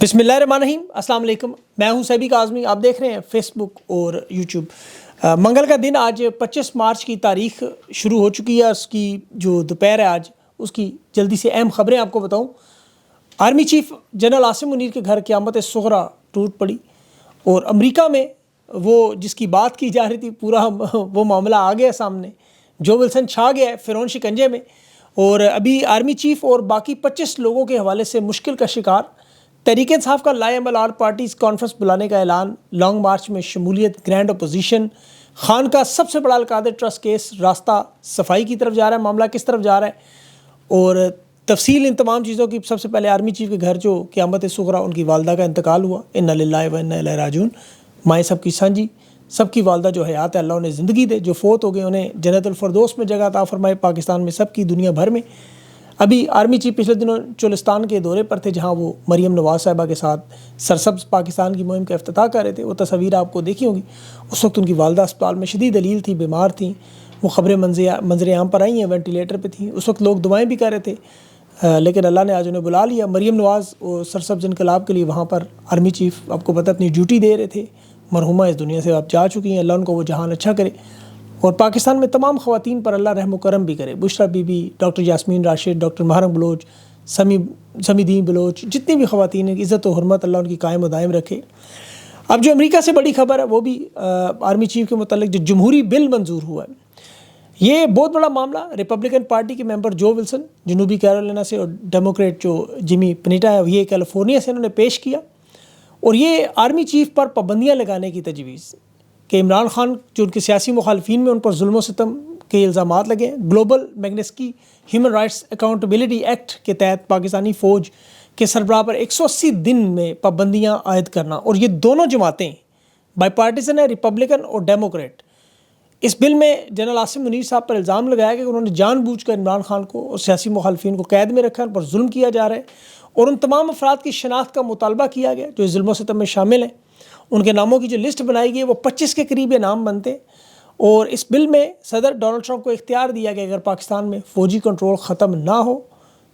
بسم اللہ الرحمن الرحیم، السلام علیکم۔ میں ہوں سیبی کاظمی، آپ دیکھ رہے ہیں فیس بک اور یوٹیوب۔ منگل کا دن آج 25 مارچ کی تاریخ شروع ہو چکی ہے۔ اس کی جو دوپہر ہے آج، اس کی جلدی سے اہم خبریں آپ کو بتاؤں۔ Army chief general Asim Munir کے گھر قیامت صغریٰ ٹوٹ پڑی، اور امریکہ میں وہ جس کی بات کی جا رہی تھی پورا وہ معاملہ آ گیا سامنے۔ جو ولسن چھا گیا ہے فرعون شکنجے میں، اور ابھی آرمی چیف اور باقی 25 لوگوں کے حوالے سے مشکل کا شکار۔ تحریک انصاف کا لائے عمل آل پارٹیز کانفرنس بلانے کا اعلان، لانگ مارچ میں شمولیت، گرینڈ اپوزیشن، خان کا سب سے بڑا القادر ٹرسٹ کیس، راستہ صفائی کی طرف جا رہا ہے، معاملہ کس طرف جا رہا ہے، اور تفصیل ان تمام چیزوں کی۔ سب سے پہلے آرمی چیف کے گھر جو قیامت صغریٰ، ان کی والدہ کا انتقال ہوا، انا للہ و انا الیہ راجعون۔ مائیں سب کی سانجھی، سب کی والدہ جو حیات ہے، اللہ انہیں زندگی دے، جو فوت ہو گئے انہیں جنت الفردوس میں جگہ عطا فرمائے، پاکستان میں سب کی، دنیا بھر میں۔ ابھی آرمی چیف پچھلے دنوں چولستان کے دورے پر تھے، جہاں وہ مریم نواز صاحبہ کے ساتھ سرسبز پاکستان کی مہم کا افتتاح کر رہے تھے۔ وہ تصاویر آپ کو دیکھی ہوگی۔ اس وقت ان کی والدہ اسپتال میں شدید علیل تھی، بیمار تھیں، وہ خبریں منظر عام پر آئی ہیں، وینٹیلیٹر پہ تھیں۔ اس وقت لوگ دعائیں بھی کر رہے تھے، لیکن اللہ نے آج انہیں بلا لیا۔ مریم نواز اور سرسبز انقلاب کے لیے وہاں پر آرمی چیف آپ کو پتہ اپنی ڈیوٹی دے رہے تھے۔ مرحومہ اس دنیا سے آپ جا چکی ہیں، اللہ ان کو وہ جہان اچھا کرے، اور پاکستان میں تمام خواتین پر اللہ رحم و کرم بھی کرے۔ Bushra Bibi, doctor Yasmin Rashid, doctor محرم بلوچ، سمی دین بلوچ، جتنی بھی خواتین ہیں، عزت و حرمت اللہ ان کی قائم و دائم رکھے۔ اب جو امریکہ سے بڑی خبر ہے وہ بھی آرمی چیف کے متعلق، جو جمہوری بل منظور ہوا ہے، یہ بہت بڑا معاملہ۔ ریپبلکن پارٹی کے ممبر جو ولسن جنوبی کیرولینا سے، اور ڈیموکریٹ جو جمی پنیٹا ہے، یہ کیلیفورنیا سے، انہوں نے پیش کیا، اور یہ آرمی چیف پر پابندیاں لگانے کی تجویز کہ عمران خان جو ان کے سیاسی مخالفین میں، ان پر ظلم و ستم کے الزامات لگے۔ Global Magnitsky human rights accountability act کے تحت پاکستانی فوج کے سربراہ پر 180 دن میں پابندیاں عائد کرنا، اور یہ دونوں جماعتیں بائی پارٹیزن ہیں، ریپبلکن اور ڈیموکریٹ۔ اس بل میں جنرل عاصم منیر صاحب پر الزام لگایا کہ انہوں نے جان بوجھ کر عمران خان کو اور سیاسی مخالفین کو قید میں رکھا، ان پر ظلم کیا جا رہا ہے، اور ان تمام افراد کی شناخت کا مطالبہ کیا گیا جو اس ظلم و ستم میں شامل ہیں۔ ان کے ناموں کی جو لسٹ بنائی گئی، وہ 25 کے قریب یہ نام بنتے ہیں، اور اس بل میں صدر ڈونلڈ ٹرمپ کو اختیار دیا گیا اگر پاکستان میں فوجی کنٹرول ختم نہ ہو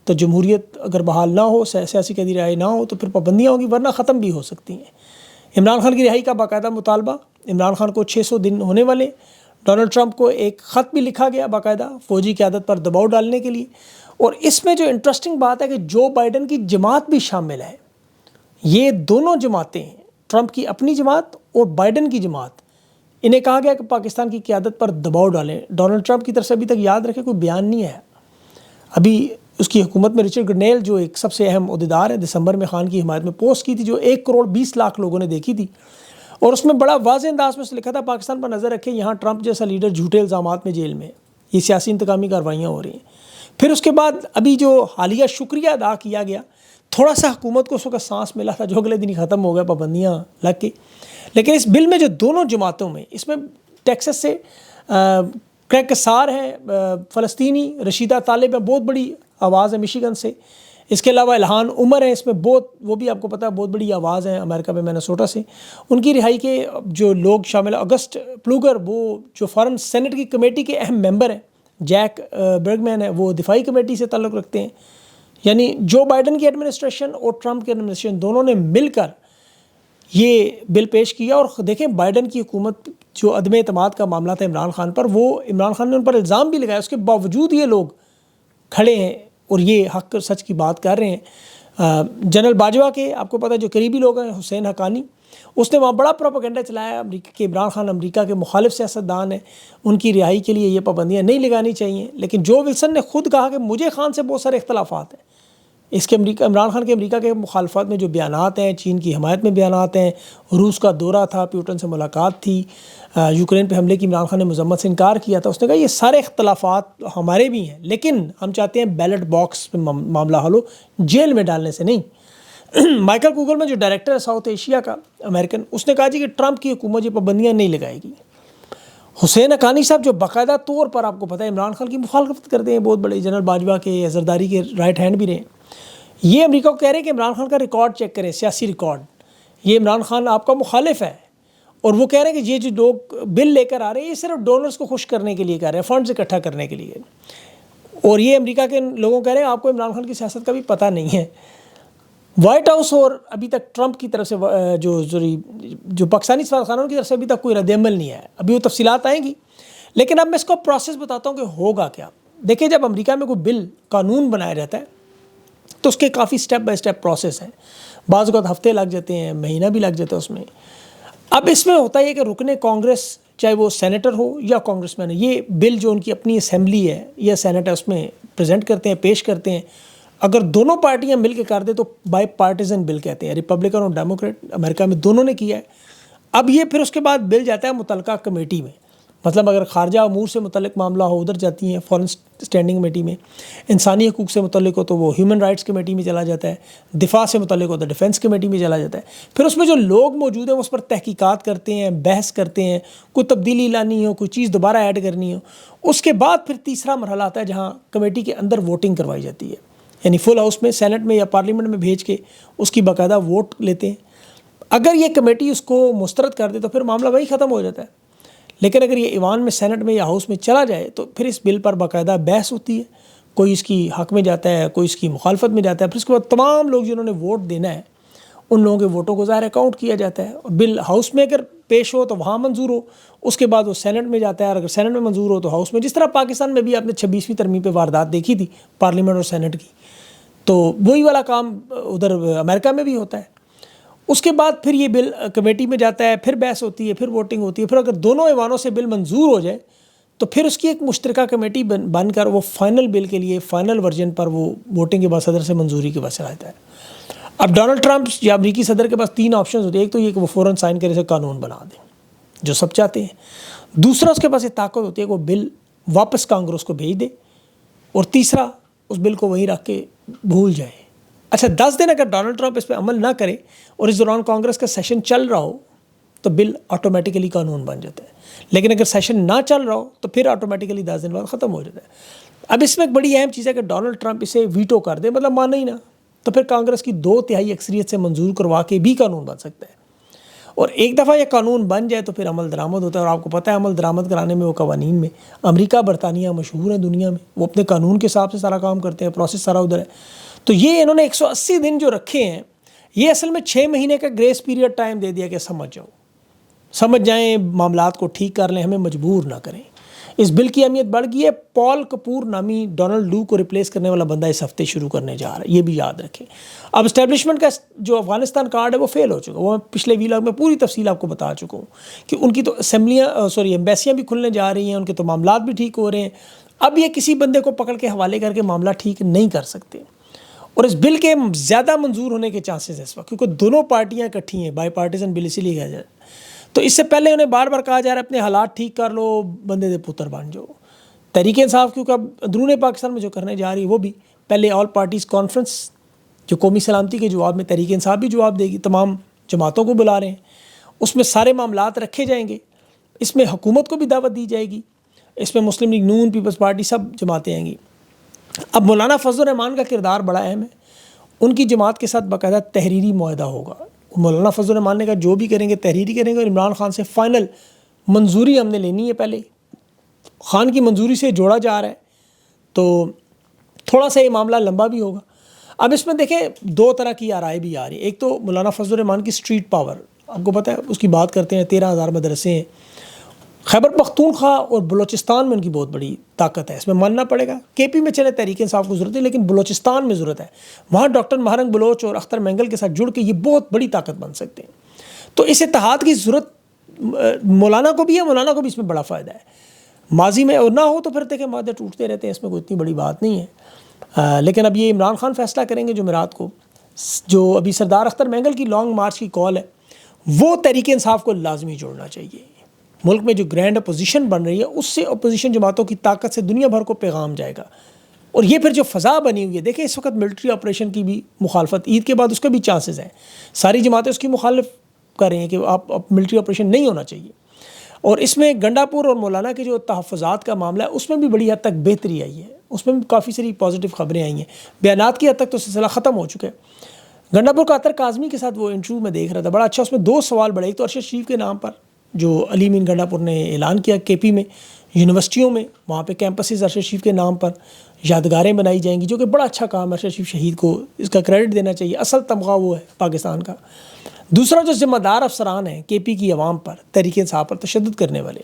تو، جمہوریت اگر بحال نہ ہو، سیاسی قیدی رہائی نہ ہو، تو پھر پابندیاں ہوں گی، ورنہ ختم بھی ہو سکتی ہیں۔ عمران خان کی رہائی کا باقاعدہ مطالبہ، عمران خان کو 600 دن ہونے والے، ڈونلڈ ٹرمپ کو ایک خط بھی لکھا گیا باقاعدہ فوجی قیادت پر دباؤ ڈالنے کے لیے۔ اور اس میں جو انٹرسٹنگ بات ہے کہ جو بائیڈن کی جماعت بھی شامل ہے۔ یہ دونوں جماعتیں ہیں، ٹرمپ کی اپنی جماعت اور بائیڈن کی جماعت، انہیں کہا گیا کہ پاکستان کی قیادت پر دباؤ ڈالیں۔ ڈونلڈ ٹرمپ کی طرف سے ابھی تک یاد رکھے کوئی بیان نہیں ہے۔ ابھی اس کی حکومت میں رچرڈ گرنیل جو ایک سب سے اہم عہدیدار ہے، دسمبر میں خان کی حمایت میں پوسٹ کی تھی، جو 1,20,00,000 لوگوں نے دیکھی تھی، اور اس میں بڑا واضح انداز میں لکھا تھا پاکستان پر نظر رکھیں، یہاں ٹرمپ جیسا لیڈر جھوٹے الزامات میں جیل میں ہے، یہ سیاسی انتقامی کارروائیاں ہو رہی ہیں۔ پھر اس کے بعد ابھی جو حالیہ شکریہ ادا کیا گیا، تھوڑا سا حکومت کو اس وقت سانس ملا تھا، جو اگلے دن ہی ختم ہو گیا پابندیاں لگ کے۔ لیکن اس بل میں جو دونوں جماعتوں میں، اس میں ٹیکسس سے کریگ کسار ہیں، فلسطینی رشیدہ طالب ہیں، بہت بڑی آواز ہے مشیگن سے۔ اس کے علاوہ الہان عمر ہیں اس میں، بہت، وہ بھی آپ کو پتہ ہے بہت بڑی آواز ہے امریکہ میں، مینیسوٹا سے۔ ان کی رہائی کے جو لوگ شامل ہیں، اگسٹ پلوگر، وہ جو فارن سینٹ کی کمیٹی کے اہم ممبر ہیں، جیک برگمین ہے، وہ دفاعی کمیٹی سے تعلق رکھتے ہیں۔ یعنی جو بائیڈن کی ایڈمنسٹریشن اور ٹرمپ کی ایڈمنسٹریشن دونوں نے مل کر یہ بل پیش کیا۔ اور دیکھیں بائیڈن کی حکومت جو عدم اعتماد کا معاملہ تھا عمران خان پر، وہ عمران خان نے ان پر الزام بھی لگایا، اس کے باوجود یہ لوگ کھڑے ہیں اور یہ حق سچ کی بات کر رہے ہیں۔ جنرل باجوہ کے آپ کو پتہ ہے جو قریبی لوگ ہیں، حسین حقانی، اس نے وہاں بڑا پروپیگنڈا چلایا کہ عمران خان امریکہ کے مخالف سیاستدان ہیں، ان کی رہائی کے لیے یہ پابندیاں نہیں لگانی چاہیے۔ لیکن جو ولسن نے خود کہا کہ مجھے خان سے بہت سارے اختلافات ہیں، اس کے عمران خان کے امریکہ کے مخالفت میں جو بیانات ہیں، چین کی حمایت میں بیانات ہیں، روس کا دورہ تھا، پیوٹن سے ملاقات تھی، یوکرین پہ حملے کی عمران خان نے مذمت سے انکار کیا تھا، اس نے کہا یہ سارے اختلافات ہمارے بھی ہیں، لیکن ہم چاہتے ہیں بیلٹ باکس پہ معاملہ حل ہو، جیل میں ڈالنے سے نہیں۔ مائیکل کوگل میں جو ڈائریکٹر ہے ساؤتھ ایشیا کا امریکن، اس نے کہا جی کہ ٹرمپ کی حکومت یہ پابندیاں نہیں لگائے گی۔ حسین حقانی صاحب جو باقاعدہ طور پر آپ کو پتہ ہے عمران خان کی مخالفت کرتے ہیں، بہت بڑے جنرل باجوہ کے زرداری کے رائٹ ہینڈ بھی رہے ہیں، یہ امریکہ کو کہہ رہے ہیں کہ عمران خان کا ریکارڈ چیک کریں، سیاسی ریکارڈ، یہ عمران خان آپ کا مخالف ہے، اور وہ کہہ رہے ہیں کہ یہ جو لوگ بل لے کر آ رہے ہیں یہ صرف ڈونرز کو خوش کرنے کے لیے کہہ رہے ہیں، فنڈز اکٹھا کرنے کے لیے، اور یہ امریکہ کے لوگوں کہہ رہے ہیں آپ کو عمران خان کی سیاست کا بھی پتہ نہیں ہے۔ وائٹ ہاؤس اور ابھی تک ٹرمپ کی طرف سے جو پاکستانی سفارتخانوں کی طرف سے ابھی تک کوئی رد عمل نہیں ہے. ابھی وہ تفصیلات آئیں گی، لیکن اب میں اس کو پروسیس بتاتا ہوں کہ ہوگا کیا. دیکھیں، جب امریکہ میں کوئی بل قانون بنایا جاتا ہے تو اس کے کافی سٹیپ بائی سٹیپ پروسیس ہیں. بعض اوقات ہفتے لگ جاتے ہیں، مہینہ بھی لگ جاتا ہے اس میں. اب اس میں ہوتا ہے کہ رکن کانگریس، چاہے وہ سینیٹر ہو یا کانگریس مین، یہ بل جو ان کی اپنی اسمبلی ہے یا سینٹ ہے اس میں پریزنٹ کرتے ہیں، پیش کرتے ہیں. اگر دونوں پارٹیاں مل کے کر دیں تو بائی پارٹیزن بل کہتے ہیں. ریپبلکن اور ڈیموکریٹ امریکہ میں دونوں نے کیا ہے. اب یہ پھر اس کے بعد بل جاتا ہے متعلقہ کمیٹی میں. مطلب اگر خارجہ امور سے متعلق معاملہ ہو ادھر جاتی ہیں فارن اسٹینڈنگ کمیٹی میں، انسانی حقوق سے متعلق ہو تو وہ ہیومن رائٹس کمیٹی میں چلا جاتا ہے، دفاع سے متعلق ہو تو ڈیفنس کمیٹی میں چلا جاتا ہے. پھر اس میں جو لوگ موجود ہیں وہ اس پر تحقیقات کرتے ہیں، بحث کرتے ہیں، کوئی تبدیلی لانی ہو، کوئی چیز دوبارہ ایڈ کرنی ہو. اس کے بعد پھر تیسرا مرحلہ آتا ہے جہاں کمیٹی کے اندر ووٹنگ کروائی جاتی ہے، یعنی فل ہاؤس میں، سینٹ میں یا پارلیمنٹ میں بھیج کے اس کی باقاعدہ ووٹ لیتے ہیں. اگر یہ کمیٹی اس کو مسترد کر دے تو پھر معاملہ وہی ختم ہو جاتا ہے. لیکن اگر یہ ایوان میں، سینٹ میں یا ہاؤس میں چلا جائے تو پھر اس بل پر باقاعدہ بحث ہوتی ہے. کوئی اس کی حق میں جاتا ہے، کوئی اس کی مخالفت میں جاتا ہے. پھر اس کے بعد تمام لوگ جنہوں نے ووٹ دینا ہے ان لوگوں کے ووٹوں کو ظاہر کاؤنٹ کیا جاتا ہے. اور بل ہاؤس میں اگر پیش ہو تو وہاں منظور ہو، اس کے بعد وہ سینٹ میں جاتا ہے، اور اگر سینٹ میں منظور ہو تو ہاؤس میں. جس طرح پاکستان میں بھی آپ نے 26ویں ترمیم پہ واردات دیکھی تھی پارلیمنٹ اور سینٹ کی، تو وہی والا کام ادھر امریکہ میں بھی ہوتا ہے. اس کے بعد پھر یہ بل کمیٹی میں جاتا ہے، پھر بحث ہوتی ہے، پھر ووٹنگ ہوتی ہے. پھر اگر دونوں ایوانوں سے بل منظور ہو جائے تو پھر اس کی ایک مشترکہ کمیٹی بن کر وہ فائنل بل کے لیے، فائنل ورژن پر وہ ووٹنگ کے بعد صدر سے منظوری کے بعد چلا جاتا ہے. اب ڈونلڈ ٹرمپ یا امریکی صدر کے پاس 3 آپشنز ہوتے ہیں. ایک تو یہ کہ وہ فوراً سائن کرے، سے قانون بنا دیں جو سب چاہتے ہیں. دوسرا، اس کے پاس ایک طاقت ہوتی ہے کہ وہ بل واپس کانگریس کو بھیج دے. اور تیسرا، اس بل کو وہیں رکھ کے بھول جائے. اچھا، 10 دن اگر ڈونلڈ ٹرمپ اس پہ عمل نہ کرے اور اس دوران کانگریس کا سیشن چل رہا ہو تو بل آٹومیٹیکلی قانون بن جاتا ہے. لیکن اگر سیشن نہ چل رہا ہو تو پھر آٹومیٹیکلی 10 دن بعد ختم ہو جاتا ہے. اب اس میں ایک بڑی اہم چیز ہے کہ ڈونلڈ ٹرمپ اسے ویٹو کر دے، مطلب مانے ہی نہ، تو پھر کانگریس کی 2/3 اکثریت سے منظور کروا کے بھی قانون بن سکتا ہے. اور ایک دفعہ یہ قانون بن جائے تو پھر عمل درآمد ہوتا ہے. اور آپ کو پتہ ہے عمل درآمد کرانے میں وہ قوانین میں امریکہ، برطانیہ مشہور ہیں دنیا میں. وہ اپنے قانون کے حساب سے سارا کام کرتے ہیں، پروسیس سارا ادھر ہے. تو یہ انہوں نے 180 دن جو رکھے ہیں، یہ اصل میں 6 مہینے کا گریس پیریڈ ٹائم دے دیا کہ سمجھ جائیں، معاملات کو ٹھیک کر لیں، ہمیں مجبور نہ کریں. اس بل کی اہمیت بڑھ گئی ہے. پال کپور نامی ڈونلڈ لو کو ریپلیس کرنے والا بندہ اس ہفتے شروع کرنے جا رہا ہے، یہ بھی یاد رکھیں. اب اسٹیبلشمنٹ کا جو افغانستان کارڈ ہے وہ فیل ہو چکا. وہ میں پچھلے ویلاگ میں پوری تفصیل آپ کو بتا چکا ہوں کہ ان کی تو ایمبیسیاں بھی کھلنے جا رہی ہیں، ان کے تو معاملات بھی ٹھیک ہو رہے ہیں. اب یہ کسی بندے کو پکڑ کے حوالے کر کے معاملہ ٹھیک نہیں کر سکتے. اور اس بل کے زیادہ منظور ہونے کے چانسز ہیں اس وقت، کیونکہ دونوں پارٹیاں اکٹھی ہیں. بائی پارٹیزن بل اسی لیے کہا جائے. تو اس سے پہلے انہیں بار بار کہا جا رہا ہے اپنے حالات ٹھیک کر لو، بندے دے پتر بن جاؤ. تحریک انصاف کیونکہ اب اندرون پاکستان میں جو کرنے جا رہی ہے وہ بھی پہلے آل پارٹیز کانفرنس جو قومی سلامتی کے جواب میں تحریک انصاف بھی جواب دے گی، تمام جماعتوں کو بلا رہے ہیں. اس میں سارے معاملات رکھے جائیں گے. اس میں حکومت کو بھی دعوت دی جائے گی. اس میں مسلم لیگ نون، پیپلز پارٹی، سب جماعتیں آئیں گی. اب مولانا فضل الرحمان کا کردار بڑا اہم ہے. ان کی جماعت کے ساتھ باقاعدہ تحریری معاہدہ ہوگا. مولانا فضل الرحمان نے کہا جو بھی کریں گے تحریری کریں گے، اور عمران خان سے فائنل منظوری ہم نے لینی ہے. پہلے خان کی منظوری سے جوڑا جا رہا ہے تو تھوڑا سا یہ معاملہ لمبا بھی ہوگا. اب اس میں دیکھیں 2 طرح کی آرائیں بھی آ رہی ہیں. ایک تو مولانا فضل الرحمان کی اسٹریٹ پاور، آپ کو پتہ ہے اس کی بات کرتے ہیں. 13,000 مدرسے ہیں. خیبر پختونخوا اور بلوچستان میں ان کی بہت بڑی طاقت ہے. اس میں ماننا پڑے گا. کے پی میں چلے تحریک انصاف کو ضرورت ہے، لیکن بلوچستان میں ضرورت ہے. وہاں ڈاکٹر مہرنگ بلوچ اور اختر مینگل کے ساتھ جڑ کے یہ بہت بڑی طاقت بن سکتے ہیں. تو اس اتحاد کی ضرورت مولانا کو بھی ہے. مولانا کو بھی اس میں بڑا فائدہ ہے. ماضی میں اور نہ ہو تو پھر دیکھیں معاہدے ٹوٹتے رہتے ہیں، اس میں کوئی اتنی بڑی بات نہیں ہے. لیکن اب یہ عمران خان فیصلہ کریں گے جمعرات کو. جو ابھی سردار اختر مینگل کی لانگ مارچ کی کال ہے وہ تحریک انصاف کو لازمی جوڑنا چاہیے. ملک میں جو گرینڈ اپوزیشن بن رہی ہے اس سے اپوزیشن جماعتوں کی طاقت سے دنیا بھر کو پیغام جائے گا. اور یہ پھر جو فضا بنی ہوئی ہے، دیکھیں اس وقت ملٹری آپریشن کی بھی مخالفت، عید کے بعد اس کے بھی چانسز ہیں. ساری جماعتیں اس کی مخالف کر رہی ہیں کہ آپ ملٹری آپریشن نہیں ہونا چاہیے. اور اس میں گنڈا پور اور مولانا کے جو تحفظات کا معاملہ ہے اس میں بھی بڑی حد تک بہتری آئی ہے. اس میں بھی کافی ساری پازیٹیو خبریں آئی ہیں. بیانات کی حد تک تو سلسلہ ختم ہو چکا ہے. گنڈا پور کا عطر کاظمی کے ساتھ وہ انٹرویو میں دیکھ رہا تھا، بڑا اچھا. اس میں 2 سوال بڑھے. ایک تو ارشد شریف کے نام پر جو علی مین گنڈا پور نے اعلان کیا کے پی میں، یونیورسٹیوں میں وہاں پہ کیمپسز ارشد شریف کے نام پر، یادگاریں بنائی جائیں گی، جو کہ بڑا اچھا کام ہے. ارشد شریف شہید کو اس کا کریڈٹ دینا چاہیے. اصل تمغہ وہ ہے پاکستان کا. دوسرا جو ذمہ دار افسران ہیں کے پی کی عوام پر، تحریک انصاف پر تشدد کرنے والے،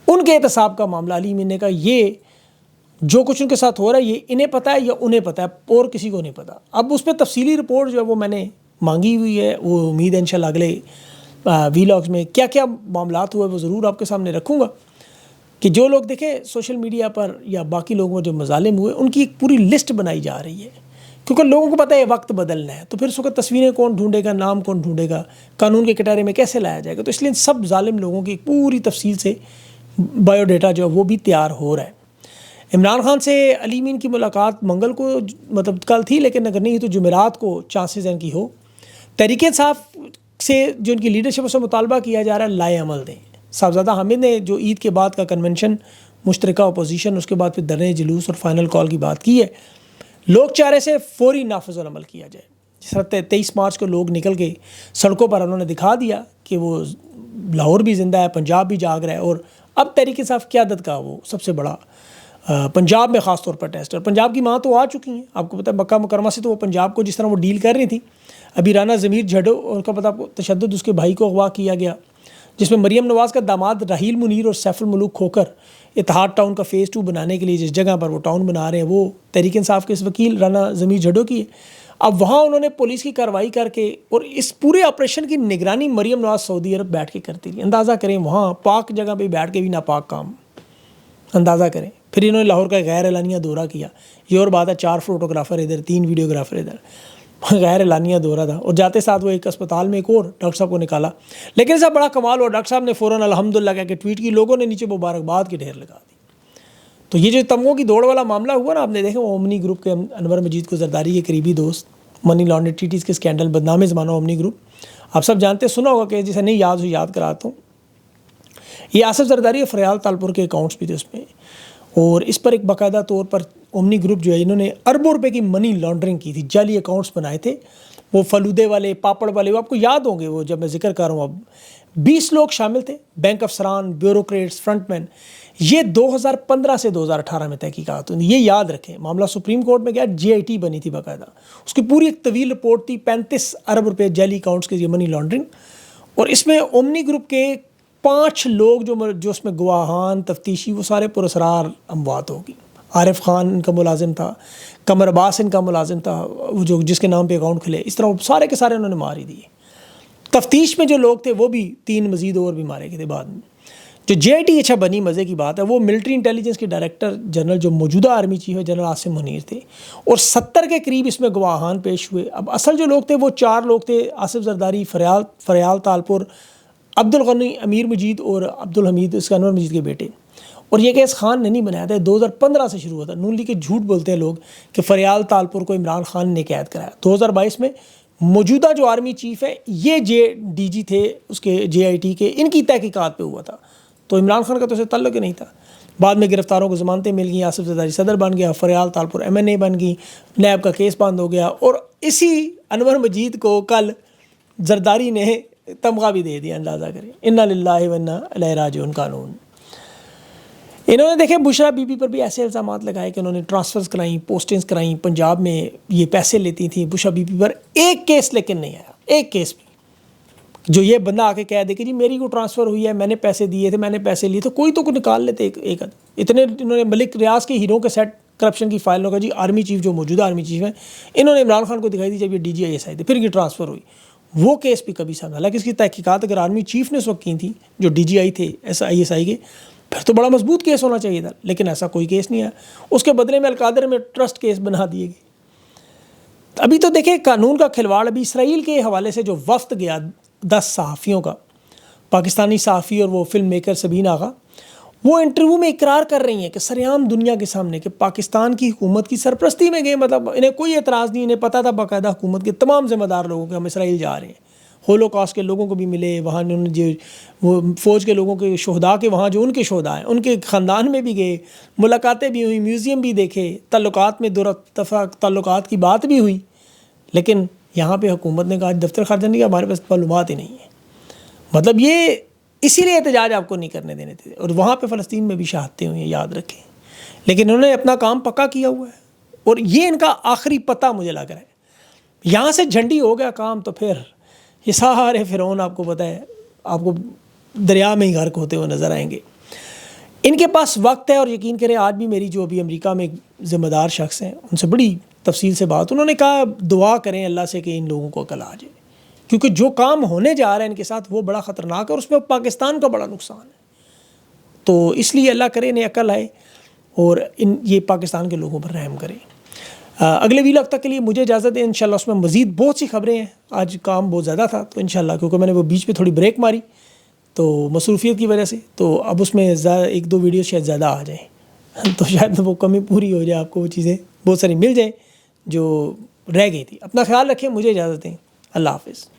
ان کے احتساب کا معاملہ علی امین نے کہا یہ جو کچھ ان کے ساتھ ہو رہا ہے یہ انہیں پتہ ہے یا انہیں پتہ ہے اور کسی کو نہیں پتہ. اب اس پہ تفصیلی رپورٹ جو ہے وہ میں نے مانگی ہوئی ہے، وہ امید ہے انشاءاللہ اگلے وی لاگز میں کیا کیا معاملات ہوئے وہ ضرور آپ کے سامنے رکھوں گا، کہ جو لوگ دیکھیں سوشل میڈیا پر یا باقی لوگوں میں جو مظالم ہوئے ان کی ایک پوری لسٹ بنائی جا رہی ہے، کیونکہ لوگوں کو پتہ ہے وقت بدلنا ہے. تو پھر اس وقت تصویریں کون ڈھونڈے گا، نام کون ڈھونڈے گا، قانون کے کٹہرے میں کیسے لایا جائے گا. تو اس لیے ان سب ظالم لوگوں کی پوری تفصیل سے بایو ڈیٹا جو ہے وہ بھی تیار ہو رہا ہے. عمران خان سے علی امین کی ملاقات منگل کو مطلب کل تھی، لیکن اگر نہیں تو جمعرات کو چانسز ہیں کی ہو. تحریک انصاف سے جو ان کی لیڈرشپ سے مطالبہ کیا جا رہا ہے لائے عمل دیں. صاحبزادہ حامد نے جو عید کے بعد کا کنونشن مشترکہ اپوزیشن، اس کے بعد پھر دھرنے جلوس اور فائنل کال کی بات کی ہے. لوک چارے سے فوری نافذ العمل کیا جائے. جس طرح 23 مارچ کو لوگ نکل کے سڑکوں پر انہوں نے دکھا دیا کہ وہ لاہور بھی زندہ ہے، پنجاب بھی جاگ رہا ہے. اور اب تحریک انصاف قیادت کا وہ سب سے بڑا پنجاب میں خاص طور پر ٹیسٹ. اور پنجاب کی ماں تو آ چکی ہیں، آپ کو پتہ ہے مکہ مکرمہ سے تو وہ پنجاب کو جس طرح وہ ڈیل کر رہی تھیں. ابھی رانا ضمیر جھڈو اور کا پتہ آپ کو تشدد، اس کے بھائی کو اغوا کیا گیا، جس میں مریم نواز کا داماد راحیل منیر اور سیف الملوک کھوکر اتحاد ٹاؤن کا فیز 2 بنانے کے لیے جس جگہ پر وہ ٹاؤن بنا رہے ہیں وہ تحریک انصاف کے اس وکیل رانا ضمیر جھڈو کی ہے. اب وہاں انہوں نے پولیس کی کارروائی کر کے اور اس پورے آپریشن کی نگرانی مریم نواز سعودی عرب بیٹھ کے کرتی رہی. اندازہ کریں وہاں پاک جگہ پہ بیٹھ کے بھی ناپاک کام، اندازہ کریں. پھر انہوں نے لاہور کا غیر اعلانیہ دورہ کیا. یہ اور بات ہے 4 فوٹوگرافر ادھر، 3 ویڈیوگرافر ادھر، غیر اعلانیہ دورہ تھا. اور جاتے ساتھ وہ ایک اسپتال میں ایک اور ڈاکٹر صاحب کو نکالا. لیکن ایسا بڑا کمال ہوا، ڈاکٹر صاحب نے فوراً الحمدللہ کہہ کے ٹویٹ کی، لوگوں نے نیچے مبارکباد کے ڈھیر لگا دی. تو یہ جو تمغوں کی دوڑ والا معاملہ ہوا نا، آپ نے دیکھا وہ اومنی گروپ کے انور مجید کو زرداری کے قریبی دوست، منی لانڈر ٹیٹیز کے اسکینڈل، بدنام زمانہ اومنی گروپ، آپ سب جانتے سنا ہوگا کہ جسے نہیں یاد ہو یاد کراتا ہوں. یہ آصف زرداری اور فریال تالپور کے اکاؤنٹس بھی تھے اس میں، اور اس پر ایک باقاعدہ طور پر اومنی گروپ جو ہے انہوں نے اربوں روپے کی منی لانڈرنگ کی تھی، جعلی اکاؤنٹس بنائے تھے. وہ فلودے والے، پاپڑ والے، وہ آپ کو یاد ہوں گے وہ جب میں ذکر کر رہا ہوں. اب 20 لوگ شامل تھے، بینک افسران، بیوروکریٹس، فرنٹ مین. یہ 2015 سے 2018 میں تحقیقات ہوئی. یہ یاد رکھیں معاملہ سپریم کورٹ میں گیا، GIT بنی تھی باقاعدہ، اس کی پوری ایک طویل رپورٹ تھی، 35 ارب روپے جعلی اکاؤنٹس کے یہ منی لانڈرنگ. اور اس میں اومنی گروپ کے 5 لوگ جو اس میں گواہان، تفتیشی، وہ سارے پراسرار اموات ہوگی. عارف خان ان کا ملازم تھا، قمر عباس ان کا ملازم تھا، وہ جو جس کے نام پہ اکاؤنٹ کھلے. اس طرح وہ سارے کے سارے انہوں نے مار ہی دیے. تفتیش میں جو لوگ تھے وہ بھی 3 مزید اور بھی مارے گئے تھے بعد میں. جو GIT اچھا بنی، مزے کی بات ہے، وہ ملٹری انٹیلیجنس کے ڈائریکٹر جنرل جو موجودہ آرمی چیف ہے جنرل عاصم منیر تھے، اور 70 کے قریب اس میں گواہان پیش ہوئے. اب اصل جو لوگ تھے وہ 4 لوگ تھے، آصف زرداری، فریال تالپور، عبدالغنی امیر مجید اور عبدالحمید اس کا انور مجید کے بیٹے. اور یہ کیس خان نے نہیں بنایا تھا، 2015 سے شروع ہوا تھا. نون لیگ کے جھوٹ بولتے ہیں لوگ کہ فریال تالپور کو عمران خان نے قید کرایا. 2022 میں موجودہ جو آرمی چیف ہے یہ DG تھے اس کے GIT کے، ان کی تحقیقات پہ ہوا تھا. تو عمران خان کا تو اسے تعلق ہی نہیں تھا. بعد میں گرفتاروں کو ضمانتیں مل گئیں، آصف زرداری صدر بن گیا، فریال تالپور MNA بن گئی، نیب کا کیس بند ہو گیا. اور اسی انور مجید کو کل زرداری نے تمغہ بھی دے دیا. اندازہ کریں، انا للہ و انا الیہ راجعون قانون. انہوں نے دیکھے بشرا بی بی پر بھی ایسے الزامات لگائے کہ انہوں نے ٹرانسفرز کرائیں، پوسٹنگز کرائیں، پنجاب میں یہ پیسے لیتی تھیں. بشرا بی بی پر ایک کیس لیکن نہیں آیا، ایک کیس بھی جو یہ بندہ آ کے کہہ دے کہ جی میری کو ٹرانسفر ہوئی ہے، میں نے پیسے دیے تھے، میں نے پیسے لیے تھے، کوئی تو نکال لیتے ایک اتنے. انہوں نے ملک ریاض کے ہیرو کے سیٹ کرپشن کی فائل ہوگا جی، آرمی چیف جو موجودہ آرمی چیف ہیں انہوں نے عمران خان کو دکھائی دی جب یہ DGISI تھے، پھر یہ ٹرانسفر ہوئی. وہ کیس بھی کبھی سامنے، حالانکہ اس کی تحقیقات اگر آرمی چیف نے اس وقت کی تھی جو DGI تھے ISI کے، پھر تو بڑا مضبوط کیس ہونا چاہیے تھا. لیکن ایسا کوئی کیس نہیں ہے. اس کے بدلے میں القادر میں ٹرسٹ کیس بنا دیے گئے. ابھی تو دیکھیں قانون کا کھلواڑ. ابھی اسرائیل کے حوالے سے جو وفد گیا 10 صحافیوں کا، پاکستانی صحافی اور وہ فلم میکر سبین آغا، وہ انٹرویو میں اقرار کر رہی ہیں کہ سریعام دنیا کے سامنے کہ پاکستان کی حکومت کی سرپرستی میں گئے. مطلب انہیں کوئی اعتراض نہیں، انہیں پتہ تھا باقاعدہ حکومت کے تمام ذمہ دار لوگوں کے ہم اسرائیل جا رہے ہیں. ہولوکاسٹ کے لوگوں کو بھی ملے وہاں، انہوں نے جو وہ فوج کے لوگوں کے شہداء کے وہاں جو ان کے شہداء ہیں ان کے خاندان میں بھی گئے، ملاقاتیں بھی ہوئی، میوزیم بھی دیکھے، تعلقات میں دور اتفاق تعلقات کی بات بھی ہوئی. لیکن یہاں پہ حکومت نے کہا دفتر خارجہ نے کہا ہمارے پاس معلومات ہی نہیں ہے. مطلب یہ اسی لیے احتجاج آپ کو نہیں کرنے دینے تھے. اور وہاں پہ فلسطین میں بھی شہادتیں ہوئی ہیں، یاد رکھیں. لیکن انہوں نے اپنا کام پکا کیا ہوا ہے، اور یہ ان کا آخری پتہ مجھے لگ رہا ہے. یہاں سے جھنڈی ہو گیا کام تو پھر یہ سارے فرعون آپ کو پتہ ہے آپ کو دریا میں ہی غرق ہوتے ہوئے نظر آئیں گے. ان کے پاس وقت ہے، اور یقین کریں آج بھی میری جو ابھی امریکہ میں ذمہ دار شخص ہیں ان سے بڑی تفصیل سے بات، انہوں نے کہا دعا کریں اللہ سے کہ ان لوگوں کو عقل آ جائے، کیونکہ جو کام ہونے جا رہا ہے ان کے ساتھ وہ بڑا خطرناک ہے، اور اس میں پاکستان کا بڑا نقصان ہے. تو اس لیے اللہ کرے انہیں عقل آئے اور یہ پاکستان کے لوگوں پر رحم کرے. اگلے ویلاگ تک کے لیے مجھے اجازت دیں، انشاءاللہ اس میں مزید بہت سی خبریں ہیں. آج کام بہت زیادہ تھا تو انشاءاللہ، کیونکہ میں نے وہ بیچ پہ تھوڑی بریک ماری تو مصروفیت کی وجہ سے، تو اب اس میں ایک دو ویڈیو شاید زیادہ آ جائیں تو شاید وہ کمی پوری ہو جائے، آپ کو وہ چیزیں بہت ساری مل جائیں جو رہ گئی تھی. اپنا خیال رکھیں، مجھے اجازت دیں، اللہ حافظ.